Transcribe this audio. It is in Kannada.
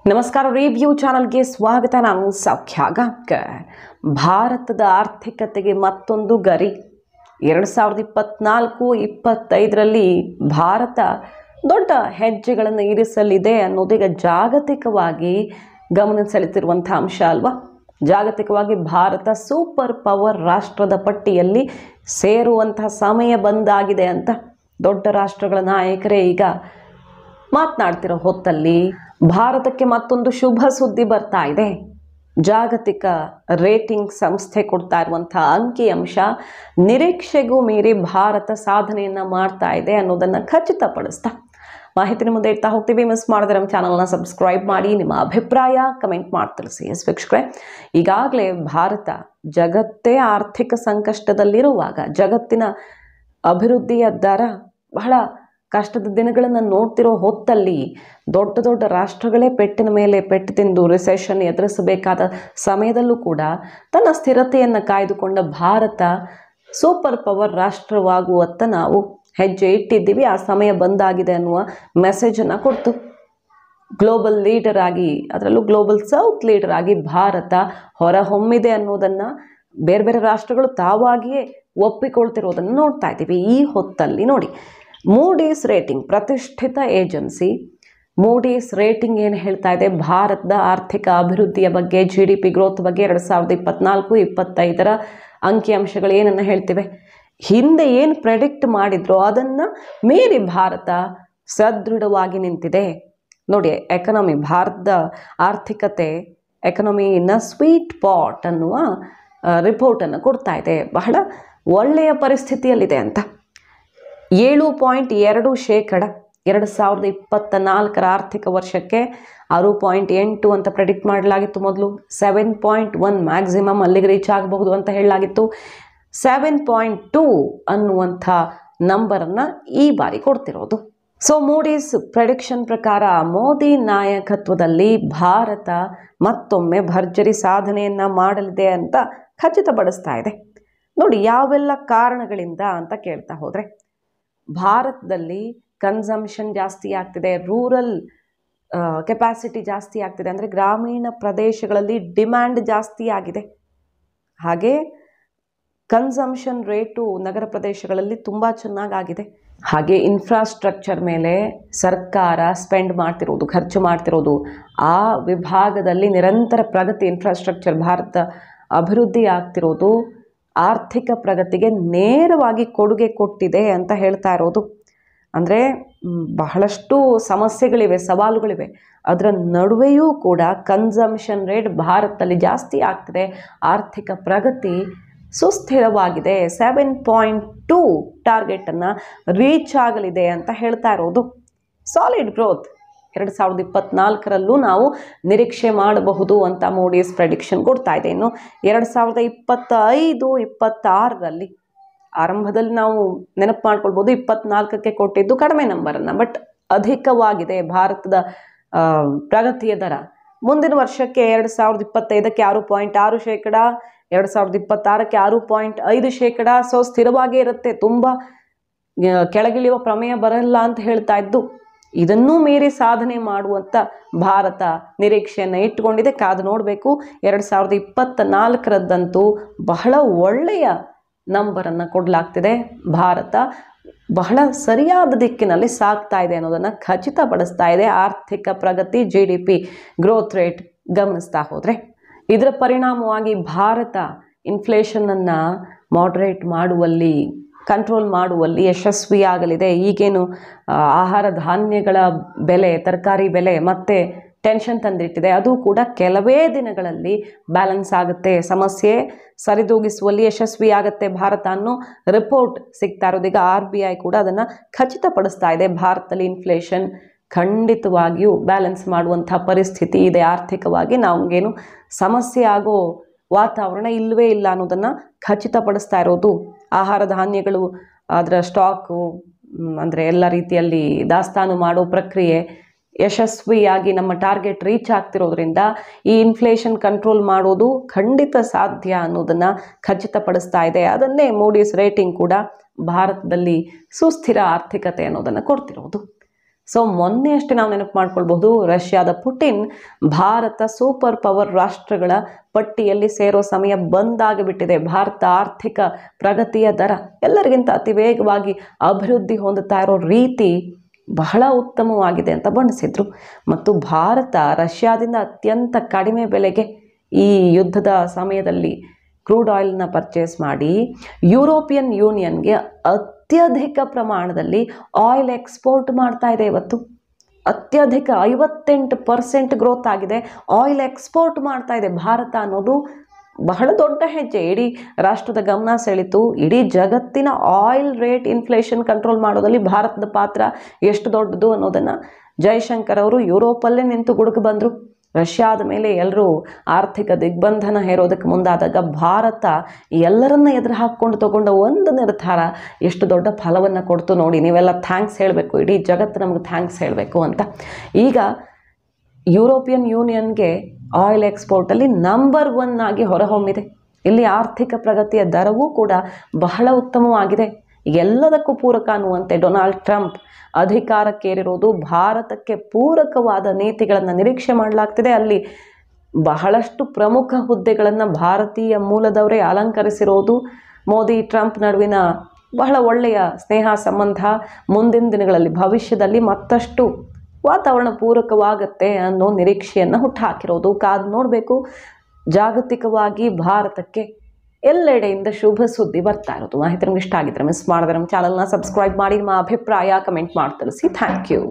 ನಮಸ್ಕಾರ, ರಿವ್ಯೂ ಚಾನಲ್ಗೆ ಸ್ವಾಗತ. ನಾನು ಸೌಖ್ಯ ಗಾಂವ್ಕರ್. ಭಾರತದ ಆರ್ಥಿಕತೆಗೆ ಮತ್ತೊಂದು ಗರಿ. 2024-25ರಲ್ಲಿ ಭಾರತ ದೊಡ್ಡ ಹೆಜ್ಜೆಗಳನ್ನು ಇರಿಸಲಿದೆ ಅನ್ನೋದೀಗ ಜಾಗತಿಕವಾಗಿ ಗಮನ ಸೆಳೆತಿರುವಂಥ ಅಂಶ ಅಲ್ವಾ. ಜಾಗತಿಕವಾಗಿ ಭಾರತ ಸೂಪರ್ ಪವರ್ ರಾಷ್ಟ್ರದ ಪಟ್ಟಿಯಲ್ಲಿ ಸೇರುವಂತಹ ಸಮಯ ಬಂದಾಗಿದೆ ಅಂತ ದೊಡ್ಡ ರಾಷ್ಟ್ರಗಳ ನಾಯಕರೇ ಈಗ ಮಾತನಾಡ್ತಿರೋ ಹೊತ್ತಲ್ಲಿ ಭಾರತಕ್ಕೆ ಮತ್ತೊಂದು ಶುಭ ಸುದ್ದಿ ಬರ್ತಾ ಇದೆ. ಜಾಗತಿಕ ರೇಟಿಂಗ್ ಸಂಸ್ಥೆ ಕೊಡ್ತಾ ಇರುವಂಥ ಅಂಕಿಅಂಶ ನಿರೀಕ್ಷೆಗೂ ಮೀರಿ ಭಾರತ ಸಾಧನೆಯನ್ನು ಮಾಡ್ತಾ ಇದೆ ಅನ್ನೋದನ್ನು ಖಚಿತಪಡಿಸ್ತಾ ಮಾಹಿತಿನ ಮುಂದೆ ಇಡ್ತಾ ಹೋಗ್ತೀವಿ. ಮಿಸ್ ಮಾಡಿದ್ರೆ ನಮ್ಮ ಚಾನಲ್ನ ಸಬ್ಸ್ಕ್ರೈಬ್ ಮಾಡಿ, ನಿಮ್ಮ ಅಭಿಪ್ರಾಯ ಕಮೆಂಟ್ ಮಾಡಿ ತಿಳಿಸಿ. ವೀಕ್ಷಕರೇ, ಈಗಾಗಲೇ ಭಾರತ ಜಗತ್ತೇ ಆರ್ಥಿಕ ಸಂಕಷ್ಟದಲ್ಲಿರುವಾಗ, ಜಗತ್ತಿನ ಅಭಿವೃದ್ಧಿಯ ದರ ಬಹಳ ಕಷ್ಟದ ದಿನಗಳನ್ನು ನೋಡ್ತಿರೋ ಹೊತ್ತಲ್ಲಿ ದೊಡ್ಡ ದೊಡ್ಡ ರಾಷ್ಟ್ರಗಳೇ ಪೆಟ್ಟಿನ ಮೇಲೆ ಪೆಟ್ಟು ತಿಂದು ರಿಸೆಷನ್ ಎದುರಿಸಬೇಕಾದ ಸಮಯದಲ್ಲೂ ಕೂಡ ತನ್ನ ಸ್ಥಿರತೆಯನ್ನು ಕಾಯ್ದುಕೊಂಡ ಭಾರತ ಸೂಪರ್ ಪವರ್ ರಾಷ್ಟ್ರವಾಗುವತ್ತ ನಾವು ಹೆಜ್ಜೆ ಇಟ್ಟಿದ್ದೀವಿ. ಆ ಸಮಯ ಬಂದಾಗಿದೆ ಅನ್ನುವ ಮೆಸೇಜನ್ನು ಕೊಡ್ತು. ಗ್ಲೋಬಲ್ ಲೀಡರ್ ಆಗಿ, ಅದರಲ್ಲೂ ಗ್ಲೋಬಲ್ ಸೌತ್ ಲೀಡರ್ ಆಗಿ ಭಾರತ ಹೊರಹೊಮ್ಮಿದೆ ಅನ್ನೋದನ್ನು ಬೇರೆ ಬೇರೆ ರಾಷ್ಟ್ರಗಳು ತಾವಾಗಿಯೇ ಒಪ್ಪಿಕೊಳ್ತಿರೋದನ್ನು ನೋಡ್ತಾ ಇದ್ದೀವಿ. ಈ ಹೊತ್ತಲ್ಲಿ ನೋಡಿ, ಮೂಡೀಸ್ ರೇಟಿಂಗ್, ಪ್ರತಿಷ್ಠಿತ ಏಜೆನ್ಸಿ ಮೂಡೀಸ್ ರೇಟಿಂಗ್ ಏನು ಹೇಳ್ತಾ ಇದೆ, ಭಾರತದ ಆರ್ಥಿಕ ಅಭಿವೃದ್ಧಿಯ ಬಗ್ಗೆ, GDP ಗ್ರೋತ್ ಬಗ್ಗೆ 2024-25ರ ಅಂಕಿಅಂಶಗಳು ಏನನ್ನು ಹೇಳ್ತಿವೆ, ಹಿಂದೆ ಏನು ಪ್ರೆಡಿಕ್ಟ್ ಮಾಡಿದ್ರೋ ಅದನ್ನು ಮೀರಿ ಭಾರತ ಸದೃಢವಾಗಿ ನಿಂತಿದೆ. ನೋಡಿ, ಎಕನಾಮಿ, ಭಾರತದ ಆರ್ಥಿಕತೆ ಎಕನಾಮಿನ ಸ್ವೀಟ್ ಪಾಟ್ ಅನ್ನುವ ರಿಪೋರ್ಟನ್ನು ಕೊಡ್ತಾ ಇದೆ. ಬಹಳ ಒಳ್ಳೆಯ ಪರಿಸ್ಥಿತಿಯಲ್ಲಿದೆ ಅಂತ. 7.2% 2024ರ ಆರ್ಥಿಕ ವರ್ಷಕ್ಕೆ 6.8 ಅಂತ ಪ್ರೆಡಿಕ್ಟ್ ಮಾಡಲಾಗಿತ್ತು. ಮೊದಲು 7.1 ಮ್ಯಾಕ್ಸಿಮಮ್ ಅಲ್ಲಿಗೆ ರೀಚ್ ಆಗಬಹುದು ಅಂತ ಹೇಳಲಾಗಿತ್ತು. 7.2 ಅನ್ನುವಂಥ ನಂಬರನ್ನು ಈ ಬಾರಿ ಕೊಡ್ತಿರೋದು. ಸೊ ಮೂಡೀಸ್ ಪ್ರೆಡಿಕ್ಷನ್ ಪ್ರಕಾರ ಮೋದಿ ನಾಯಕತ್ವದಲ್ಲಿ ಭಾರತ ಮತ್ತೊಮ್ಮೆ ಭರ್ಜರಿ ಸಾಧನೆಯನ್ನು ಮಾಡಲಿದೆ ಅಂತ ಖಚಿತಪಡಿಸ್ತಾ ಇದೆ. ನೋಡಿ, ಯಾವೆಲ್ಲ ಕಾರಣಗಳಿಂದ ಅಂತ ಕೇಳ್ತಾ ಹೋದರೆ, ಭಾರತದಲ್ಲಿ ಕನ್ಸಂಪ್ಷನ್ ಜಾಸ್ತಿ ಆಗ್ತಿದೆ, ರೂರಲ್ ಕೆಪಾಸಿಟಿ ಜಾಸ್ತಿ ಆಗ್ತಿದೆ, ಅಂದರೆ ಗ್ರಾಮೀಣ ಪ್ರದೇಶಗಳಲ್ಲಿ ಡಿಮ್ಯಾಂಡ್ ಜಾಸ್ತಿ ಆಗಿದೆ. ಹಾಗೆ ಕನ್ಸಂಪ್ಷನ್ ರೇಟು ನಗರ ಪ್ರದೇಶಗಳಲ್ಲಿ ತುಂಬ ಚೆನ್ನಾಗಾಗಿದೆ. ಹಾಗೆ ಇನ್ಫ್ರಾಸ್ಟ್ರಕ್ಚರ್ ಮೇಲೆ ಸರ್ಕಾರ ಸ್ಪೆಂಡ್ ಮಾಡ್ತಿರೋದು, ಖರ್ಚು ಮಾಡ್ತಿರೋದು, ಆ ವಿಭಾಗದಲ್ಲಿ ನಿರಂತರ ಪ್ರಗತಿ, ಇನ್ಫ್ರಾಸ್ಟ್ರಕ್ಚರ್ ಭಾರತ ಅಭಿವೃದ್ಧಿ ಆಗ್ತಿರೋದು ಆರ್ಥಿಕ ಪ್ರಗತಿಗೆ ನೇರವಾಗಿ ಕೊಡುಗೆ ಕೊಟ್ಟಿದೆ ಅಂತ ಹೇಳ್ತಾ ಇರೋದು. ಅಂದರೆ ಬಹಳಷ್ಟು ಸಮಸ್ಯೆಗಳಿವೆ, ಸವಾಲುಗಳಿವೆ, ಅದರ ನಡುವೆಯೂ ಕೂಡ ಕನ್ಸಂಪ್ಷನ್ ರೇಟ್ ಭಾರತದಲ್ಲಿ ಜಾಸ್ತಿ ಆಗ್ತಿದೆ, ಆರ್ಥಿಕ ಪ್ರಗತಿ ಸುಸ್ಥಿರವಾಗಿದೆ, 7.2 ಟಾರ್ಗೆಟನ್ನು ರೀಚ್ ಆಗಲಿದೆ ಅಂತ ಹೇಳ್ತಾ ಇರೋದು. ಸಾಲಿಡ್ ಗ್ರೋತ್ 2024ರಲ್ಲೂ ನಾವು ನಿರೀಕ್ಷೆ ಮಾಡಬಹುದು ಅಂತ ಮೂಡೀಸ್ ಪ್ರೆಡಿಕ್ಷನ್ ಕೊಡ್ತಾ ಇದೆ. ಇನ್ನು 2025-26ರಲ್ಲಿ ಆರಂಭದಲ್ಲಿ ನಾವು ನೆನಪು ಮಾಡ್ಕೊಳ್ಬೋದು, 24ಕ್ಕೆ ಕೊಟ್ಟಿದ್ದು ಕಡಿಮೆ ನಂಬರನ್ನು, ಬಟ್ ಅಧಿಕವಾಗಿದೆ ಭಾರತದ ಪ್ರಗತಿಯ ದರ. ಮುಂದಿನ ವರ್ಷಕ್ಕೆ 2025ಕ್ಕೆ 6.6%, 2026ಕ್ಕೆ 6.5%. ಸೊ ಸ್ಥಿರವಾಗೇ ಇರುತ್ತೆ, ತುಂಬ ಕೆಳಗಿಳಿಯುವ ಪ್ರಮೇಯ ಬರಲ್ಲ ಅಂತ ಹೇಳ್ತಾ ಇದ್ದು, ಇದನ್ನೂ ಮೀರಿ ಸಾಧನೆ ಮಾಡುವಂಥ ಭಾರತ ನಿರೀಕ್ಷೆಯನ್ನು ಇಟ್ಟುಕೊಂಡಿದೆ. ಕಾದು ನೋಡಬೇಕು. 2024ರದ್ದಂತೂ ಬಹಳ ಒಳ್ಳೆಯ ನಂಬರನ್ನು ಕೊಡಲಾಗ್ತಿದೆ. ಭಾರತ ಬಹಳ ಸರಿಯಾದ ದಿಕ್ಕಿನಲ್ಲಿ ಸಾಗ್ತಾ ಇದೆ ಅನ್ನೋದನ್ನು ಖಚಿತಪಡಿಸ್ತಾ ಇದೆ. ಆರ್ಥಿಕ ಪ್ರಗತಿ, GDP ಗ್ರೋತ್ ರೇಟ್ ಗಮನಿಸ್ತಾ ಹೋದರೆ ಇದರ ಪರಿಣಾಮವಾಗಿ ಭಾರತ ಇನ್ಫ್ಲೇಷನನ್ನು ಮಾಡ್ರೇಟ್ ಮಾಡುವಲ್ಲಿ, ಕಂಟ್ರೋಲ್ ಮಾಡುವಲ್ಲಿ ಯಶಸ್ವಿಯಾಗಲಿದೆ. ಈಗೇನು ಆಹಾರ ಧಾನ್ಯಗಳ ಬೆಲೆ, ತರಕಾರಿ ಬೆಲೆ ಮತ್ತೆ ಟೆನ್ಷನ್ ತಂದಿಟ್ಟಿದೆ, ಅದು ಕೂಡ ಕೆಲವೇ ದಿನಗಳಲ್ಲಿ ಬ್ಯಾಲೆನ್ಸ್ ಆಗುತ್ತೆ, ಸಮಸ್ಯೆ ಸರಿದೂಗಿಸುವಲ್ಲಿ ಯಶಸ್ವಿಯಾಗುತ್ತೆ ಭಾರತ ಅನ್ನೋ ರಿಪೋರ್ಟ್ ಸಿಗ್ತಾ ಇರೋದೀಗ. RBI ಕೂಡ ಅದನ್ನು ಖಚಿತಪಡಿಸ್ತಾ ಇದೆ. ಭಾರತದಲ್ಲಿ ಇನ್ಫ್ಲೇಷನ್ ಖಂಡಿತವಾಗಿಯೂ ಬ್ಯಾಲೆನ್ಸ್ ಮಾಡುವಂಥ ಪರಿಸ್ಥಿತಿ ಇದೆ. ಆರ್ಥಿಕವಾಗಿ ನಮಗೇನು ಸಮಸ್ಯೆ ಆಗೋ ವಾತಾವರಣ ಇಲ್ಲವೇ ಇಲ್ಲ ಅನ್ನೋದನ್ನು ಖಚಿತಪಡಿಸ್ತಾ ಇರೋದು. ಆಹಾರ ಧಾನ್ಯಗಳು, ಅದರ ಸ್ಟಾಕು, ಅಂದರೆ ಎಲ್ಲ ರೀತಿಯಲ್ಲಿ ದಾಸ್ತಾನು ಮಾಡೋ ಪ್ರಕ್ರಿಯೆ ಯಶಸ್ವಿಯಾಗಿ ನಮ್ಮ ಟಾರ್ಗೆಟ್ ರೀಚ್ ಆಗ್ತಿರೋದ್ರಿಂದ ಈ ಇನ್ಫ್ಲೇಷನ್ ಕಂಟ್ರೋಲ್ ಮಾಡೋದು ಖಂಡಿತ ಸಾಧ್ಯ ಅನ್ನೋದನ್ನು ಖಚಿತಪಡಿಸ್ತಾ ಇದೆ. ಅದನ್ನೇ ಮೂಡೀಸ್ ರೇಟಿಂಗ್ ಕೂಡ ಭಾರತದಲ್ಲಿ ಸುಸ್ಥಿರ ಆರ್ಥಿಕತೆ ಅನ್ನೋದನ್ನು ಕೊಡ್ತಿರೋದು. ಸೊ ಮೊನ್ನೆ ಅಷ್ಟೇ ನಾವು ನೆನಪು ಮಾಡ್ಕೊಳ್ಬಹುದು, ರಷ್ಯಾದ ಪುಟಿನ್ ಭಾರತ ಸೂಪರ್ ಪವರ್ ರಾಷ್ಟ್ರಗಳ ಪಟ್ಟಿಯಲ್ಲಿ ಸೇರೋ ಸಮಯ ಬಂದಾಗಿಬಿಟ್ಟಿದೆ. ಭಾರತ ಆರ್ಥಿಕ ಪ್ರಗತಿಯ ದರ ಎಲ್ಲರಿಗಿಂತ ಅತಿ ವೇಗವಾಗಿ ಅಭಿವೃದ್ಧಿ ಹೊಂದುತ್ತಾ ಇರೋ ರೀತಿ ಬಹಳ ಉತ್ತಮವಾಗಿದೆ ಅಂತ ಬಣ್ಣಿಸಿದ್ರು. ಮತ್ತು ಭಾರತ ರಷ್ಯಾದಿಂದ ಅತ್ಯಂತ ಕಡಿಮೆ ಬೆಲೆಗೆ ಈ ಯುದ್ಧದ ಸಮಯದಲ್ಲಿ ಕ್ರೂಡ್ ಆಯಿಲ್ನ ಪರ್ಚೇಸ್ ಮಾಡಿ ಯುರೋಪಿಯನ್ ಯೂನಿಯನ್ಗೆ ಅತ್ಯಧಿಕ ಪ್ರಮಾಣದಲ್ಲಿ ಆಯಿಲ್ ಎಕ್ಸ್ಪೋರ್ಟ್ ಮಾಡ್ತಾ ಇದೆ. ಇವತ್ತು ಅತ್ಯಧಿಕ 58% ಗ್ರೋತ್ ಆಗಿದೆ. ಆಯಿಲ್ ಎಕ್ಸ್ಪೋರ್ಟ್ ಮಾಡ್ತಾ ಇದೆ ಭಾರತ ಅನ್ನೋದು ಬಹಳ ದೊಡ್ಡ ಹೆಜ್ಜೆ. ಇಡೀ ರಾಷ್ಟ್ರದ ಗಮನ ಸೆಳೀತು. ಇಡೀ ಜಗತ್ತಿನ ಆಯಿಲ್ ರೇಟ್ ಇನ್ಫ್ಲೇಷನ್ ಕಂಟ್ರೋಲ್ ಮಾಡೋದಲ್ಲಿ ಭಾರತದ ಪಾತ್ರ ಎಷ್ಟು ದೊಡ್ಡದು ಅನ್ನೋದನ್ನು ಜೈಶಂಕರ್ ಅವರು ಯುರೋಪಲ್ಲೇ ನಿಂತು ಗುಡುಕು ಬಂದರು. ರಷ್ಯಾದ ಮೇಲೆ ಎಲ್ಲರೂ ಆರ್ಥಿಕ ದಿಗ್ಬಂಧನ ಹೇರೋದಕ್ಕೆ ಮುಂದಾದಾಗ ಭಾರತ ಎಲ್ಲರನ್ನ ಎದುರು ಹಾಕ್ಕೊಂಡು ತಗೊಂಡ ಒಂದು ನಿರ್ಧಾರ ಎಷ್ಟು ದೊಡ್ಡ ಫಲವನ್ನು ಕೊಡ್ತು ನೋಡಿ. ನೀವೆಲ್ಲ ಥ್ಯಾಂಕ್ಸ್ ಹೇಳಬೇಕು, ಇಡೀ ಜಗತ್ತು ನಮಗೆ ಥ್ಯಾಂಕ್ಸ್ ಹೇಳಬೇಕು ಅಂತ. ಈಗ ಯುರೋಪಿಯನ್ ಯೂನಿಯನ್ಗೆ ಆಯಿಲ್ ಎಕ್ಸ್ಪೋರ್ಟಲ್ಲಿ ನಂಬರ್ 1 ಆಗಿ ಹೊರಹೊಮ್ಮಿದೆ. ಇಲ್ಲಿ ಆರ್ಥಿಕ ಪ್ರಗತಿಯ ದರವೂ ಕೂಡ ಬಹಳ ಉತ್ತಮವಾಗಿದೆ. ಎಲ್ಲದಕ್ಕೂ ಪೂರಕ ಅನ್ನುವಂತೆ ಡೊನಾಲ್ಡ್ ಟ್ರಂಪ್ ಅಧಿಕಾರಕ್ಕೇರಿರೋದು ಭಾರತಕ್ಕೆ ಪೂರಕವಾದ ನೀತಿಗಳನ್ನು ನಿರೀಕ್ಷೆ ಮಾಡಲಾಗ್ತಿದೆ. ಅಲ್ಲಿ ಬಹಳಷ್ಟು ಪ್ರಮುಖ ಹುದ್ದೆಗಳನ್ನು ಭಾರತೀಯ ಮೂಲದವರೇ ಅಲಂಕರಿಸಿರೋದು. ಮೋದಿ ಟ್ರಂಪ್ ನಡುವಿನ ಬಹಳ ಒಳ್ಳೆಯ ಸ್ನೇಹ ಸಂಬಂಧ ಮುಂದಿನ ದಿನಗಳಲ್ಲಿ ಭವಿಷ್ಯದಲ್ಲಿ ಮತ್ತಷ್ಟು ವಾತಾವರಣ ಪೂರಕವಾಗತ್ತೆ ಅನ್ನೋ ನಿರೀಕ್ಷೆಯನ್ನು ಹುಟ್ಟುಹಾಕಿರೋದು. ಕಾದು ನೋಡಬೇಕು. ಜಾಗತಿಕವಾಗಿ ಭಾರತಕ್ಕೆ ಎಲ್ಲೆಡೆಯಿಂದ ಶುಭ ಸುದ್ದಿ ಬರ್ತಾ ಇರೋದು. ಮಾಹಿತಿ ನಿಮ್ಗೆ ಇಷ್ಟ ಆಗಿದ್ರೆ ಮಿಸ್ ಮಾಡಿದ್ರೆ ನಮ್ಮ ಚಾನಲ್ನ ಸಬ್ಸ್ಕ್ರೈಬ್ ಮಾಡಿ, ನಿಮ್ಮ ಅಭಿಪ್ರಾಯ ಕಮೆಂಟ್ ಮಾಡಿ ತಿಳಿಸಿ. Thank you.